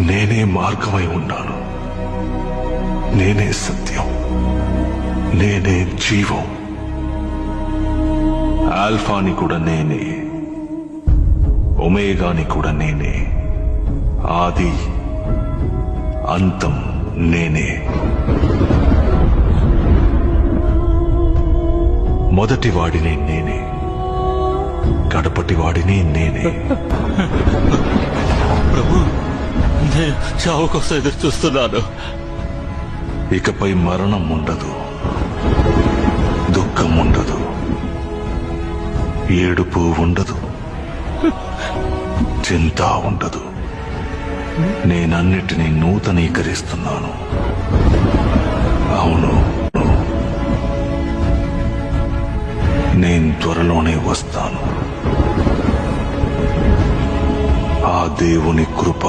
నేనే మార్గమై ఉన్నాను, నేనే సత్యం, నేనే జీవం. ఆల్ఫాని కూడా నేనే, ఒమేగాని కూడా నేనే, ఆది అంతం నేనే. మొదటి వాడిని నేనే, కడపటి వాడిని నేనే. ప్రభు, నేను చావు కోసం ఎదురు చూస్తున్నాను. ఇకపై మరణం ఉండదు, దుఃఖం ఉండదు, ఏడుపు ఉండదు, చింత ఉండదు. నేనన్నిటినీ నూతనీకరిస్తున్నాను. అవును, నేను త్వరలోనే వస్తాను. ఆ దేవుని కృప